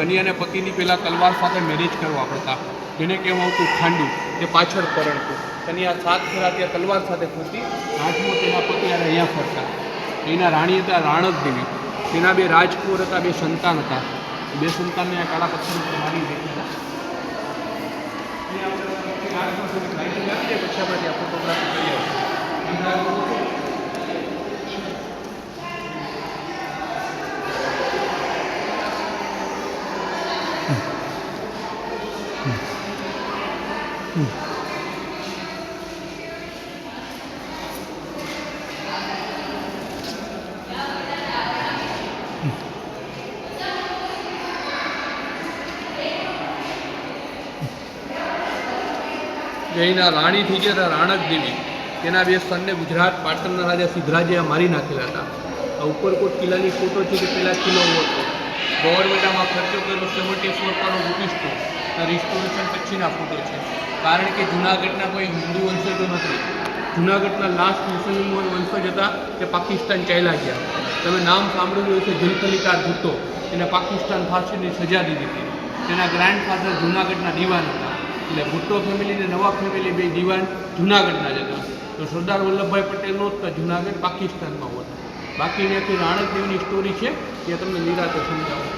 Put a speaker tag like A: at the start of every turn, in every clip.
A: કન્યાને પતિની પહેલાં તલવાર સાથે મેરેજ કરવા પડતા, જેને કહેવાતું ખાંડું, તે પાછળ પરણતું. કન્યા 7 ફેરા ત્યાં તલવાર સાથે ફરતી, 8મો તેના પતિ અહીંયા ફરતા. એના રાણી હતા રાણક દેવી. તેના 2 રાજકુંવર હતા, 2 સંતાન હતા. 2 સંતાનને આ કાળા પથ્થર ઉપર મારી દીધા. પછી આપણે ત્યાં ફોટોગ્રાફી કરીએ. અહીંના રાણી થઈ ગયા હતા રાણક દેવી. તેના 2 સનને ગુજરાત પાટણના રાજા સિદ્ધરાજે મારી નાખેલા હતા. આ ઉપરકોટ કિલ્લાની ફોટો છે કે પહેલાં કિલ્લો હતો. ગવર્મેન્ટમાં ખર્ચો કરેલો 74 કરોડ રૂપિયા હતો. રિસ્ટોરેશન પછીના ફોટો છે, કારણ કે જૂનાગઢના કોઈ હિન્દુ વંશજો નથી. જૂનાગઢના લાસ્ટ મુસ્લિમ વંશજ હતા તે પાકિસ્તાન ચાલ્યા ગયા. તમે નામ સાંભળ્યું હશે, જુલ્ફિકાર ભુટ્ટો. એને પાકિસ્તાન ફાંસીની સજા દીધી હતી. તેના ગ્રાન્ડફાધર જૂનાગઢના દીવાન હતા. એટલે ભુટ્ટો ફેમિલી અને નવાબ ફેમિલી 2 દીવાન જૂનાગઢના જ હતા. તો સરદાર વલ્લભભાઈ પટેલનો જ જૂનાગઢ પાકિસ્તાનમાં હોત. બાકીની આખી રાણક દેવની સ્ટોરી છે, એ તમને નિરાતે સમજાવું.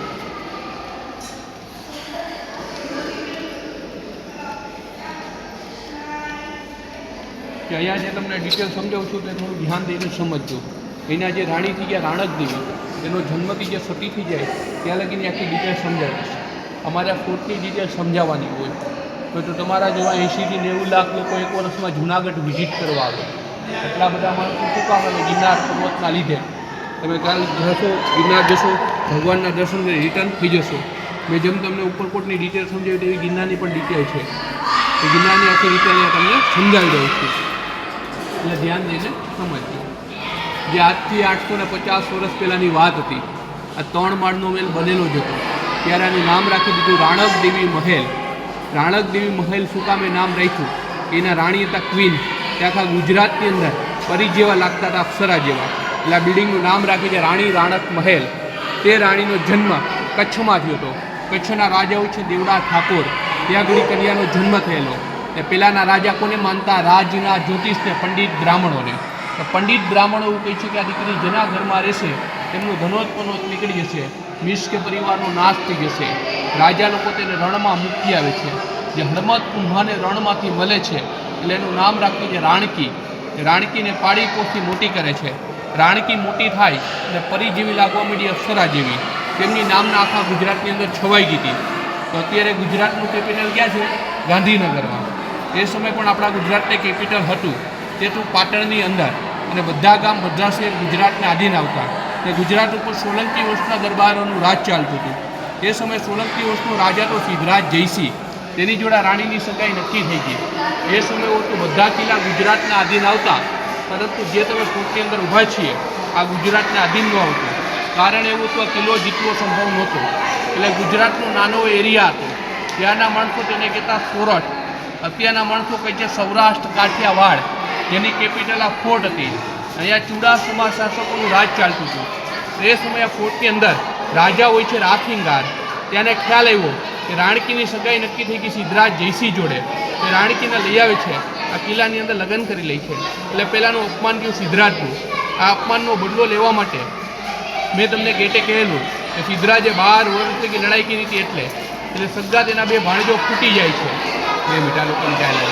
A: કે અહીંયા જે તમને ડિટેલ સમજાવું છું તે થોડું ધ્યાન દઈને સમજજો. એના જે રાણી થઈ ગયા રાણક દેવી, એનો જન્મથી જે સતી થઈ જાય ત્યાં લગીની આખી ડિટેલ સમજાવીશ. અમારા ફોર્ટની ડિટેલ સમજાવવાની હોય તો તમારા જેવા 80 થી 90 લાખ લોકો એક વર્ષમાં જૂનાગઢ વિઝિટ કરવા આવે. એટલા બધા માણસો શું કામ આવે? ગિરનાર પર્વતના લીધે. તમે કાલે જશો, ગિરનાર જશો, ભગવાનના દર્શન કરી રિટર્ન થઈ જશો. મેં જેમ તમને ઉપરકોટની ડિટેલ સમજાવી તેવી ગિરનારની પણ ડિટેલ છે. એ ગિરનારની આખી ડિટેલ તમને સમજાવી દઉં છું, એટલે ધ્યાન દઈને સમજજો. જે આજથી 850 વર્ષ પહેલાંની વાત હતી. આ 3 માળનો મહેલ બનેલો જ હતો. ત્યારે આનું નામ રાખી દીધું રાણક દેવી મહેલ. રાણક દેવી મહેલ શું કામે નામ રાખ્યું? એના રાણી હતા ક્વીન. તે આખા ગુજરાતની અંદર પરી જેવા લાગતા હતા, અપ્સરા જેવા. એટલે આ બિલ્ડિંગનું નામ રાખી છે રાણી રાણક મહેલ. તે રાણીનો જન્મ કચ્છમાં થયો હતો. કચ્છના રાજાઓ છે દેવડા ઠાકોર, ત્યાં આગળ કન્યાનો જન્મ થયેલો. તે પહેલાંના રાજા કોને માનતા? રાજના જ્યોતિષને, પંડિત બ્રાહ્મણોને. તો પંડિત બ્રાહ્મણો એવું કહે છે કે આ દીકરી જેના ઘરમાં રહેશે તેમનું ધનોત્પનોત નીકળી જશે, મિસ કે પરિવારનો નાશ થઈ જશે. રાજા લોકો તેને રણમાં મૂકી આવે છે. જે હળમત કુંભાને રણમાંથી મળે છે એટલે એનું નામ રાખી છે રાણકી. રાણકીને પાળી પોસી મોટી કરે છે. રાણકી મોટી થાય અને પરી જેવી લાગવા માંડી, અપ્સરા જેવી. તેમની નામના આખા ગુજરાતની અંદર છવાઈ ગઈ હતી. તો અત્યારે ગુજરાતનું કેપિટલ ક્યાં છે? ગાંધીનગરમાં. એ સમયે પણ આપણા ગુજરાતને કેપિટલ હતું તે તો પાટણની અંદર. અને બધા ગામ, બધા શહેર ગુજરાતને આધીન આવતા. તે ગુજરાત ઉપર સોલંકી વંશના દરબારોનું રાજ ચાલતું હતું. તે સમયે સોલંકી વંશનો રાજા તો સિદ્ધરાજ જયસિંહ, તેની જોડે રાણીની સગાઈ નક્કી થઈ ગઈ. એ સમયે તો બધા કિલ્લા ગુજરાતના આધીન આવતા, પરંતુ જે તમે ફોર્ટની અંદર ઊભા છીએ આ ગુજરાતને આધીન ન આવતું. કારણ એવું હતું, આ કિલ્લો જીતવો સંભવ નહોતો. એટલે ગુજરાતનો નાનો એરિયા હતો. ત્યાંના માણસો તેને કહેતા સોરઠ. અત્યારના માણસો કહે છે સૌરાષ્ટ્ર, કાઠિયાવાડ, જેની કેપિટલ આ ફોર્ટ હતી. અહીંયા ચુડાસમા શાસકોનું રાજ ચાલતું હતું. એ સમયે આ ફોર્ટની અંદર રાજા હોય છે રાથિંગાર. ત્યાંને ખ્યાલ આવ્યો કે રાણકીની સગાઈ નક્કી થઈ ગઈ સિદ્ધરાજ જયસિંહ જોડે. તે રાણકીને લઈ આવે છે, આ કિલ્લાની અંદર લગ્ન કરી લે છે. એટલે પહેલાંનું અપમાન થયું સિદ્ધરાજનું. આ અપમાનનો બદલો લેવા માટે મેં તમને ગેટે કહેલું કે સિદ્ધરાજે 12 વર્ષ લગી લડાઈ કરી હતી. એટલે સગા તેના 2 ભાણજો ફૂટી જાય છે. 2 મીઠા લોકોની ચાલે.